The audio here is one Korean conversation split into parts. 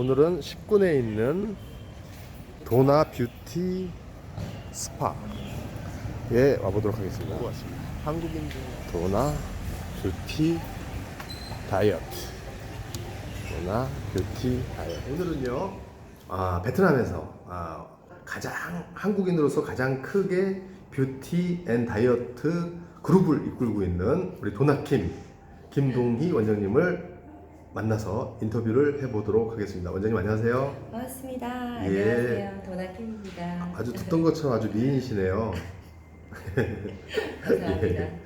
오늘은 10군에 있는 도나 뷰티 스파에 와보도록 하겠습니다. 한국인 도나 뷰티 다이어트. 도나 뷰티 다이어트. 오늘은요, 베트남에서 한국인으로서 가장 크게 뷰티 앤 다이어트 그룹을 이끌고 있는 우리 도나킴 김동희 원장님을 만나서 인터뷰를 해보도록 하겠습니다. 원장님 안녕하세요. 반갑습니다. 예. 안녕하세요. 도나킴입니다. 아주 듣던 것처럼 아주 미인이시네요. 감사합니다. 예. 네.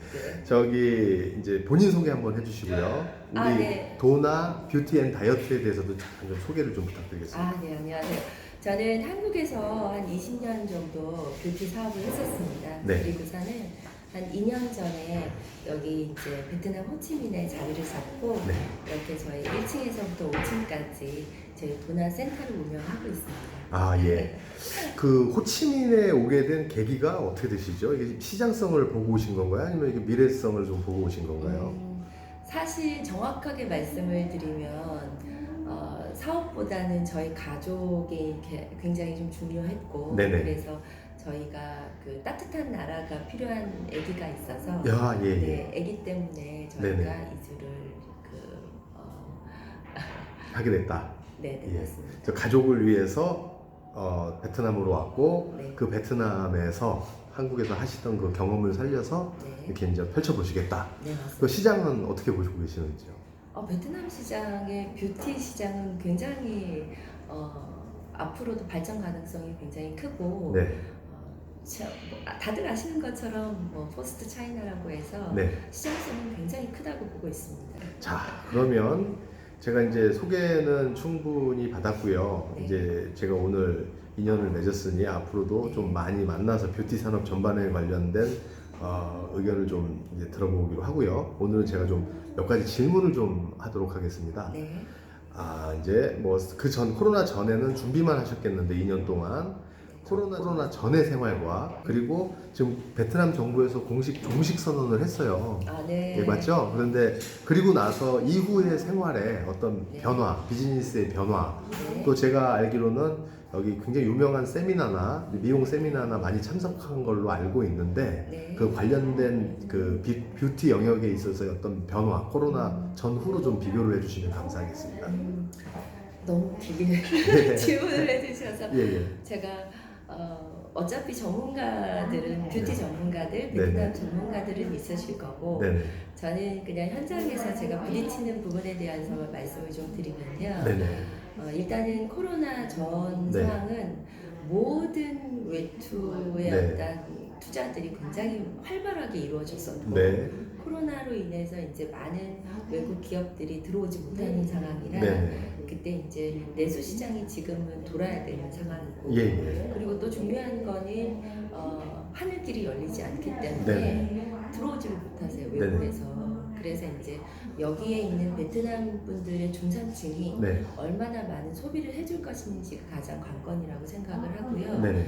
저기 이제 본인 소개 한번 해주시고요. 우리 네. 도나 뷰티 앤 다이어트에 대해서도 잠깐 좀 소개를 좀 부탁드리겠습니다. 네, 안녕하세요. 저는 한국에서 한 20년 정도 뷰티 사업을 했었습니다. 네. 그리고서는 한 2년 전에 여기 이제 베트남 호치민에 자리를 잡고 네. 이렇게 저희 1층에서부터 5층까지 저희 도나 센터를 운영하고 있습니다. 예. 그 호치민에 오게 된 계기가 어떻게 되시죠? 이게 시장성을 보고 오신 건가요? 아니면 이게 미래성을 좀 보고 오신 건가요? 사실 정확하게 말씀을 드리면 사업보다는 저희 가족이 굉장히 좀 중요했고, 네네. 그래서 저희가 그 따뜻한 나라가 필요한 아기가 있어서 예. 네, 아기 때문에 저희가 네네. 이주를 하게 됐다. 네, 예. 맞습니다. 저 가족을 위해서 베트남으로 왔고, 네. 그 베트남에서 한국에서 하시던 그 경험을 살려서 네. 이렇게 이제 펼쳐보시겠다. 네, 맞습니다. 그 시장은 어떻게 보시고 계시는지요? 베트남 시장의 뷰티 시장은 굉장히 앞으로도 발전 가능성이 굉장히 크고, 네. 다들 아시는 것처럼 포스트 차이나라고 해서 네. 시장성은 굉장히 크다고 보고 있습니다. 자, 그러면 제가 이제 소개는 충분히 받았고요. 네. 이제 제가 오늘 인연을 맺었으니 앞으로도 네. 좀 많이 만나서 뷰티 산업 전반에 관련된 의견을 좀 이제 들어보기로 하고요. 오늘은 제가 좀 몇 가지 질문을 좀 하도록 하겠습니다. 네. 이제 뭐 코로나 전에는 준비만 하셨겠는데 2년 동안 코로나 전의 생활과 그리고 지금 베트남 정부에서 공식 종식 선언을 했어요. 네. 예, 맞죠? 그런데 그리고 나서 이후의 생활에 어떤 네. 변화, 비즈니스의 변화, 네. 또 제가 알기로는 여기 굉장히 유명한 세미나나 미용 세미나나 많이 참석한 걸로 알고 있는데 네. 그 관련된 그 뷰티 영역에 있어서의 어떤 변화, 코로나 전후로 좀 비교를 해주시면 감사하겠습니다. 너무 길게 네. 질문을 해주셔서 예. 제가 어차피 전문가들은 뷰티 전문가들, 네네. 베트남 전문가들은 있으실 거고, 네네. 저는 그냥 현장에서 제가 부딪히는 부분에 대해서만 말씀을 좀 드리면요. 네네. 일단은 코로나 전 네. 상황은 모든 외투의 네. 어떤 투자들이 굉장히 활발하게 이루어졌었고, 네. 코로나로 인해서 이제 많은 외국 기업들이 들어오지 못하는 상황이라 네네. 그때 이제 내수 시장이 지금은 돌아야 되는 상황이고, 예. 그리고 또 중요한 거는 하늘길이 열리지 않기 때문에 네네. 들어오지를 못하세요, 외국에서. 그래서 이제 여기에 있는 베트남 분들의 중산층이 네. 얼마나 많은 소비를 해줄 것인지가 가장 관건이라고 생각을 하고요. 네네.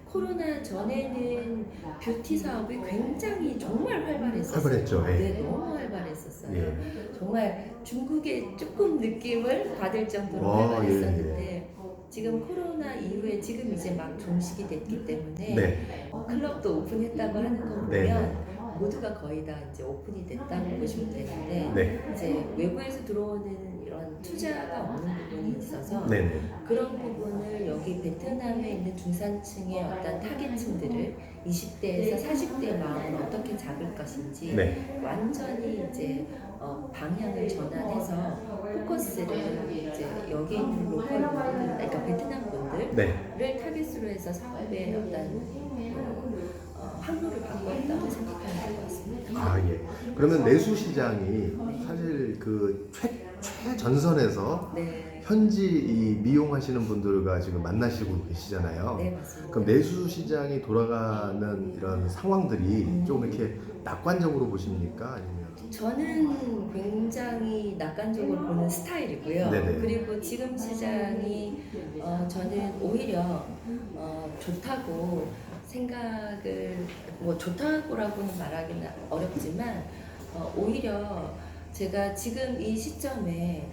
코로나 전에는 뷰티 사업이 굉장히 정말 활발했었어요. 활발했죠. 예. 네, 너무 활발했었어요. 예. 정말 중국의 조금 느낌을 받을 정도로 와, 활발했었는데 지금 코로나 이후에 지금 이제 막 종식이 됐기 때문에 네. 클럽도 오픈했다고 하는 거 보면 네. 모두가 거의 다 이제 오픈이 됐다고 보시면 되는데 네. 이제 외부에서 들어오는 이런 투자가 없는 부분이 있어서 네네. 그런 부분을 여기 베트남에 있는 중산층의 어떤 타겟층들을 20대에서 40대의 마음을 어떻게 잡을 것인지 네. 완전히 이제 방향을 전환해서 포커스를 이제 여기 있는 로컬 분들, 그러니까 베트남 분들을 네. 타겟으로 해서 사업의 어떤 항로를 바꿨다고 생각하면 될 것 같습니다. 예. 그러면 내수 시장이 사실 그 최전선에서 네. 현지 이 미용하시는 분들과 지금 만나시고 계시잖아요. 네, 맞습니다. 그럼 내수 시장이 돌아가는 이런 상황들이 좀 이렇게 낙관적으로 보십니까? 아니면? 저는 굉장히 낙관적으로 보는 스타일이고요. 네네. 그리고 지금 시장이 저는 오히려 좋다고 생각을 좋다고라고는 말하기는 어렵지만 오히려 제가 지금 이 시점에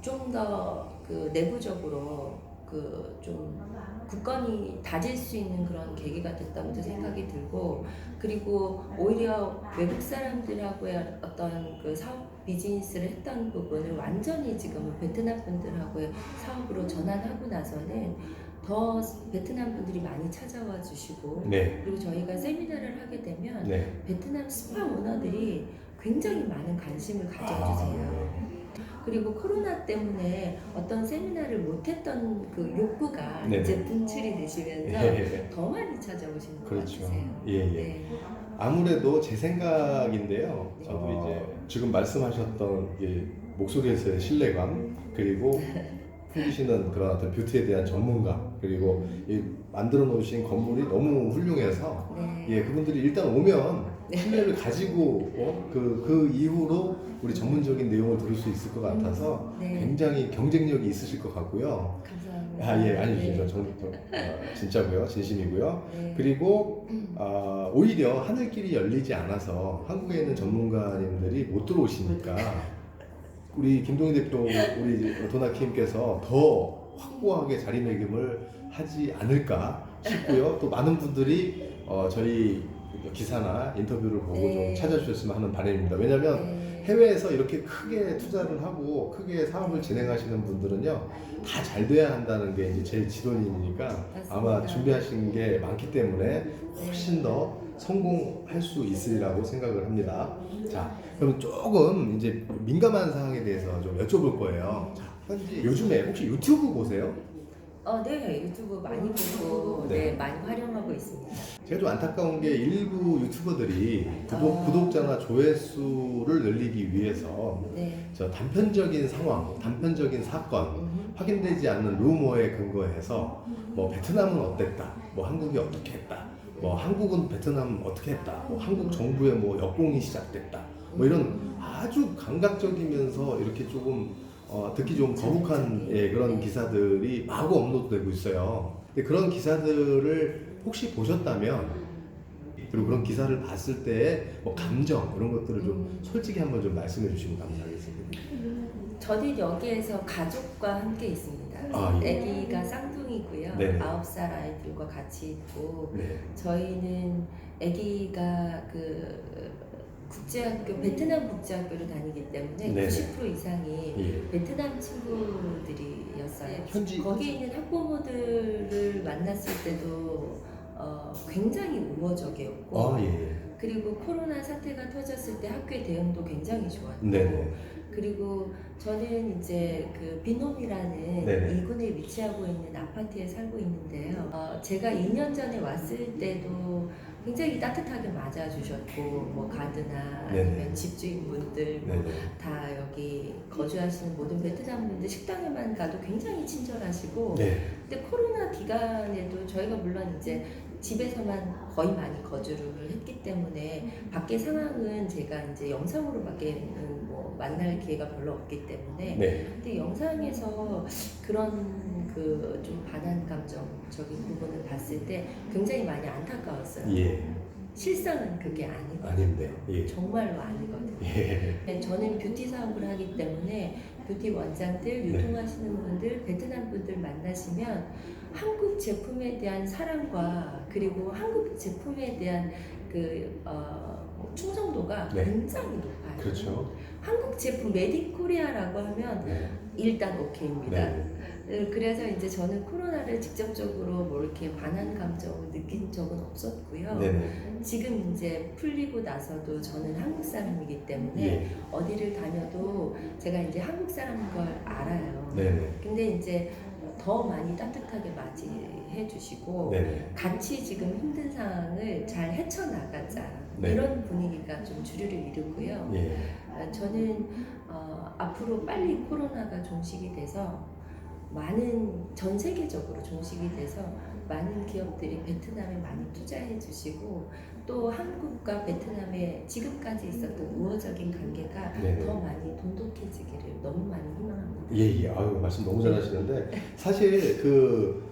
좀 더 그 내부적으로 그 좀 굳건히 다질 수 있는 그런 계기가 됐다고도 생각이 들고, 그리고 오히려 외국 사람들하고의 어떤 그 사업 비즈니스를 했던 부분을 완전히 지금은 베트남 분들하고의 사업으로 전환하고 나서는 더 베트남 분들이 많이 찾아와 주시고, 네. 그리고 저희가 세미나를 하게 되면 네. 베트남 스파 오너들이 굉장히 많은 관심을 가져주세요. 그리고 코로나 때문에 어떤 세미나를 못했던 그 욕구가 네네. 이제 분출이 되시면서 예. 더 많이 찾아오시는 것 그렇죠. 같으세요. 예, 예. 네. 아무래도 제 생각인데요. 저도 이제 지금 말씀하셨던 이 목소리에서의 신뢰감, 그리고 풍기시는 그런 어떤 뷰티에 대한 전문가, 그리고 이 만들어 놓으신 건물이 너무 훌륭해서 네. 예, 그분들이 일단 오면 네. 신뢰를 가지고 그 이후로 우리 전문적인 내용을 들을 수 있을 것 같아서 네. 굉장히 경쟁력이 있으실 것 같고요. 감사합니다. 아, 예, 아니, 네. 진짜고요. 진심이고요. 네. 그리고 오히려 하늘길이 열리지 않아서 한국에 있는 전문가님들이 못 들어오시니까 우리 김동희 대표, 우리 도나킴께서 더 확고하게 자리매김을 하지 않을까 싶고요. 또 많은 분들이 저희 기사나 인터뷰를 보고 네. 좀 찾아주셨으면 하는 바람입니다. 왜냐하면 네. 해외에서 이렇게 크게 투자를 하고 크게 사업을 진행하시는 분들은요, 다 잘 돼야 한다는 게 이제 제일 지론이니까 맞습니다. 아마 준비하신 게 많기 때문에 훨씬 더 성공할 수 있으리라고 생각을 합니다. 자, 그럼 조금 이제 민감한 사항에 대해서 좀 여쭤볼 거예요. 자, 현재 요즘에 혹시 유튜브 보세요? 네, 유튜브 많이 보고 네. 네, 많이 활용하고 있습니다. 제가 좀 안타까운 게 일부 유튜버들이 아. 구독자나 조회수를 늘리기 위해서 네. 저 단편적인 상황, 단편적인 사건, 확인되지 않는 루머에 근거해서 뭐 베트남은 어땠다, 뭐 한국이 어떻게 했다, 뭐 한국은 베트남 어떻게 했다, 뭐 한국 정부의 뭐 역공이 시작됐다, 뭐 이런 아주 감각적이면서 이렇게 조금 듣기 좀 거북한 그런 기사들이 마구 업로드되고 있어요. 근데 그런 기사들을 혹시 보셨다면, 그리고 그런 기사를 봤을 때의 뭐 감정 이런 것들을 좀 솔직히 한번 좀 말씀해 주시면 감사하겠습니다. 저는 여기에서 가족과 함께 있습니다. 아, 예. 아기가 쌍둥이고요. 네네. 9살 아이들과 같이 있고, 네. 저희는 아기가 그 국제학교, 베트남 국제학교를 다니기 때문에 네네. 90% 이상이 예. 베트남 친구들이었어요. 현지 있는 학부모들을 만났을 때도 굉장히 우호적이었고, 아, 예. 그리고 코로나 사태가 터졌을 때 학교의 대응도 굉장히 좋았고, 네네. 그리고 저는 이제 그 비놈이라는 네네. 이군에 위치하고 있는 아파트에 살고 있는데요. 제가 2년 전에 왔을 때도 굉장히 따뜻하게 맞아주셨고, 뭐 가드나 아니면 네네. 집주인분들 뭐 네네. 다 여기 거주하시는 모든 베트남 분들 식당에만 가도 굉장히 친절하시고, 네. 근데 코로나 기간에도 저희가 물론 이제 집에서만 거의 많이 거주를 했기 때문에 밖의 상황은 제가 이제 영상으로밖에는 뭐 만날 기회가 별로 없기 때문에, 네. 근데 영상에서 그런 그 좀 반한 감정적인 부분을 봤을 때 굉장히 많이 안타까웠어요. 예. 실상은 그게 아니고 아닌데. 예. 정말로 아니거든요. 예. 저는 뷰티 사업을 하기 때문에 뷰티 원장들, 유통하시는 분들, 베트남 분들 만나시면 한국 제품에 대한 사랑과 그리고 한국 제품에 대한 그 충성도가 네. 굉장히 높아요. 그렇죠. 한국 제품 메드 인 코리아라고 하면 네. 일단 오케이입니다. 네. 그래서 이제 저는 코로나를 직접적으로 뭐 이렇게 반한 감정을 느낀 적은 없었고요. 네네. 지금 이제 풀리고 나서도 저는 한국 사람이기 때문에 예. 어디를 다녀도 제가 이제 한국 사람인 걸 알아요. 네네. 근데 이제 더 많이 따뜻하게 맞이해 주시고 네네. 같이 지금 힘든 상황을 잘 헤쳐나가자, 네. 이런 분위기가 좀 주류를 이루고요. 예. 저는 앞으로 빨리 코로나가 종식이 돼서 전 세계적으로 종식이 돼서 많은 기업들이 베트남에 많이 투자해 주시고, 또 한국과 베트남의 지금까지 있었던 우호적인 관계가 네네. 더 많이 돈독해지기를 너무 많이 희망합니다. 예. 아유, 말씀 너무 잘하시는데, 사실 그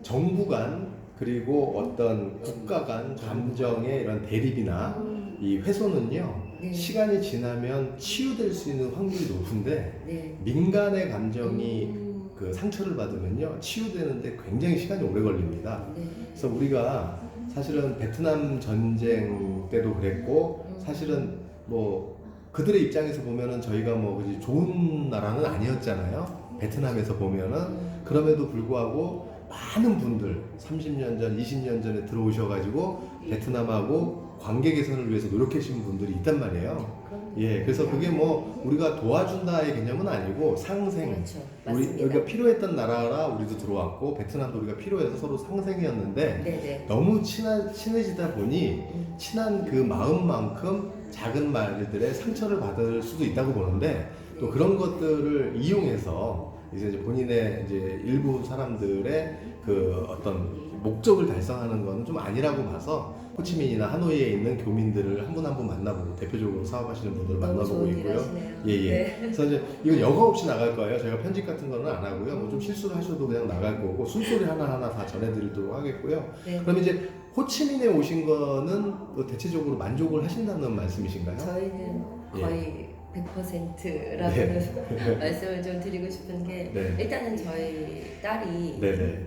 정부 간 그리고 어떤 국가 간 감정의 이런 대립이나 이 훼손은요, 네. 시간이 지나면 치유될 수 있는 확률이 높은데, 네. 민간의 감정이 그 상처를 받으면요 치유되는데 굉장히 시간이 오래 걸립니다. 네. 그래서 우리가 사실은 베트남 전쟁 때도 그랬고 사실은 뭐 그들의 입장에서 보면은 저희가 뭐 그지 좋은 나라는 아니었잖아요. 베트남에서 보면은 그럼에도 불구하고 많은 분들 30년 전, 20년 전에 들어오셔가지고 베트남하고 관계 개선을 위해서 노력하신 분들이 있단 말이에요. 예, 그래서 그게 뭐 우리가 도와준다의 개념은 아니고 상생. 그렇죠. 우리 맞습니다. 여기가 필요했던 나라라 우리도 들어왔고 베트남도 우리가 필요해서 서로 상생이었는데 네네. 너무 친해지다 보니 친한 그 마음만큼 작은 말들에 상처를 받을 수도 있다고 보는데 또 그런 것들을 이용해서 이제 본인의 이제 일부 사람들의 그 어떤 목적을 달성하는 건 좀 아니라고 봐서 호치민이나 하노이에 있는 교민들을 한 분 한 분 만나보고 대표적으로 사업하시는 분들을 너무 만나보고 좋은 일 있고요. 하시네요. 예예. 네. 그래서 이제 이거 여과 없이 나갈 거예요. 저희가 편집 같은 거는 안 하고요. 뭐 좀 실수를 하셔도 그냥 나갈 거고 숨소리 하나하나 다 전해드리도록 하겠고요. 네. 그럼 이제 호치민에 오신 거는 또 대체적으로 만족을 하신다는 말씀이신가요? 저희는 예. 거의 100%라고 네. 말씀을 좀 드리고 싶은 게 네. 일단은 저희 딸이 네네.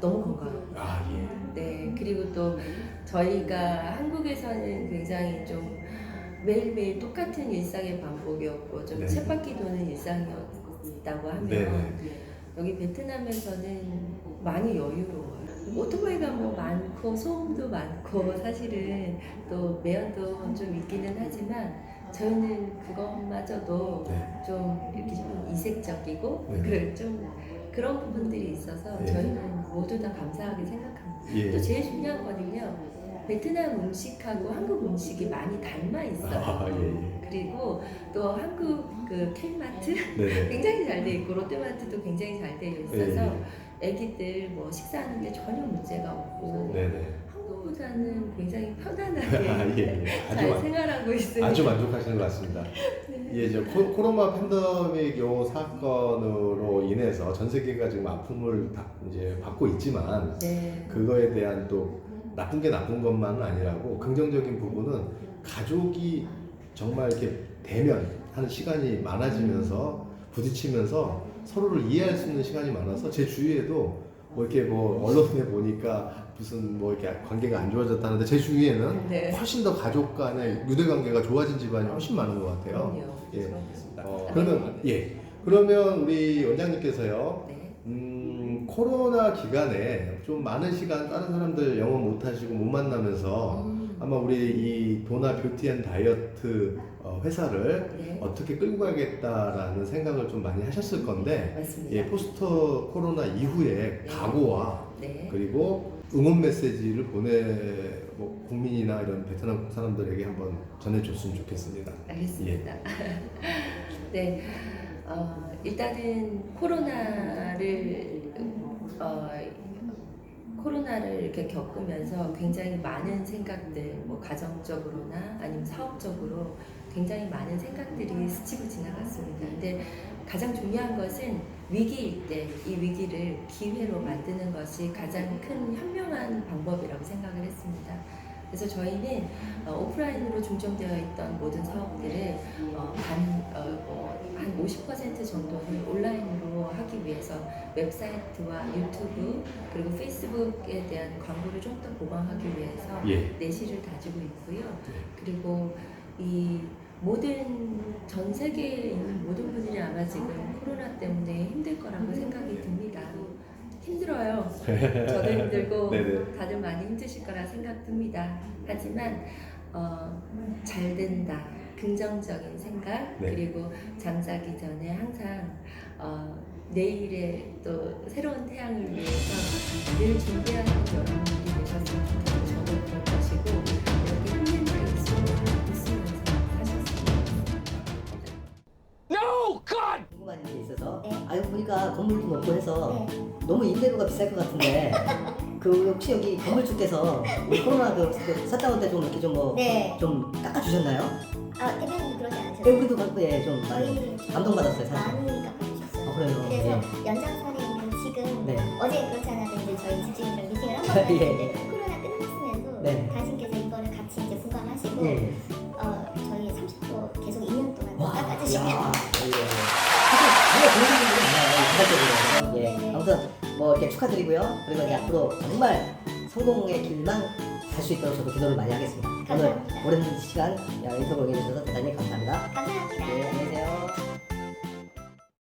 너무 건강해요. 아 예. 네, 그리고 또 저희가 한국에서는 굉장히 좀 매일매일 똑같은 일상의 반복이었고 좀 네. 쳇바퀴 도는 일상이었다고 하면 네네. 여기 베트남에서는 많이 여유로워요. 오토바이가 뭐 많고 소음도 많고 사실은 또 매연도 좀 있기는 하지만 저희는 그것마저도 네. 좀 이렇게 좀 이색적이고 네. 좀 그런 부분들이 있어서 네. 저희는 모두 다 감사하게 생각합니다. 예. 또 제일 중요한 거는요, 베트남 음식하고 한국 음식이 많이 닮아 있어요. 아 예. 그리고 또 한국 그 캔마트 네네. 굉장히 잘 돼 있고 롯데마트도 굉장히 잘 되어 있어서 애기들 뭐 식사하는데 전혀 문제가 없고 네네. 한국보다는 굉장히 아, 편안하게 예. 잘 생활하고 있습니다. 아주 만족하시는 것 같습니다. 네. 예, 이제 코로나 팬데믹 요 사건으로 인해서 전 세계가 지금 아픔을 이제 받고 있지만 네. 그거에 대한 또 나쁜 게 나쁜 것만은 아니라고 긍정적인 부분은 가족이 정말 이렇게 대면하는 시간이 많아지면서 부딪히면서 서로를 이해할 수 있는 시간이 많아서 제 주위에도 뭐 이렇게 뭐 언론에 보니까 무슨 뭐 이렇게 관계가 안 좋아졌다는데 제 주위에는 네. 훨씬 더 가족 간의 유대 관계가 좋아진 집안이 훨씬 많은 것 같아요. 그럼요. 예. 그럼요. 그러면 예. 그러면 우리 원장님께서요. 네. 코로나 기간에 좀 많은 시간 다른 사람들 영어 못 하시고 못 만나면서 아마 우리 이 도나 뷰티 앤 다이어트 회사를 네. 어떻게 끌고 가겠다라는 생각을 좀 많이 하셨을 건데 맞습니다. 예, 포스터 코로나 이후에 네. 각오와 네. 그리고 응원 메시지를 뭐 국민이나 이런 베트남 사람들에게 한번 전해줬으면 좋겠습니다. 알겠습니다. 예. 네, 일단은 코로나를 이렇게 겪으면서 굉장히 많은 생각들, 뭐 가정적으로나 아니면 사업적으로 굉장히 많은 생각들이 스치고 지나갔습니다. 근데 가장 중요한 것은 위기일 때 이 위기를 기회로 만드는 것이 가장 큰 현명한 방법이라고 생각을 했습니다. 그래서 저희는 오프라인으로 중점되어 있던 모든 사업들을 한 50% 정도는 온라인으로 하기 위해서 웹사이트와 유튜브 그리고 페이스북에 대한 광고를 좀 더 보강하기 위해서 예. 내실을 다지고 있고요. 그리고 이 전 세계에 있는 모든 분들이 아마 지금 코로나 때문에 힘들 거라고 생각이 듭니다. 힘들어요. 저도 힘들고 네네. 다들 많이 힘드실 거라 생각됩니다. 하지만 잘 된다. 긍정적인 생각 네. 그리고 잠자기 전에 항상 내일의 또 새로운 태양을 위해서 늘 준비하는 여러분들이 되셨으면 좋겠고 저도 그럴 것이고 이렇게 힘든 때 있으면서 사셨으면 궁금한 게 있어서 아유 보니까 건물도 높고 해서 너무 임대료가 비쌀 것 같은데 그 혹시 여기 건물주께서 우리 코로나 그 샷다운 때 좀 이렇게 좀 뭐 좀 네. 깎아주셨나요? 대표님 그러지 않으셨어요? 네 우리도 좀 저희 감동받았어요 사실. 많이 깎아주셨어요. 아, 그래요? 그래서 예. 연장선에는 지금 네. 어제 그렇지 않아도 이제 저희 집주인이랑 미팅을 한번 예. 했는데 코로나 끝났음에도 네. 당신께서 이거를 같이 이제 부과하시고 예. 저희 30% 계속 2년 동안 와, 깎아주시면 야, 예. 사실 정말 좋은 분들이 많아요. 자발적으로. 예. 네. 아무튼 뭐 이렇게 축하드리고요. 그리고 이제 앞으로 정말 성공의 길만 갈 수 있도록 저도 기도를 많이 하겠습니다. 오늘 감사합니다. 오랜 시간 인터뷰 해주셔서 대단히 감사합니다. 감사합니다. 네, 안녕히 계세요.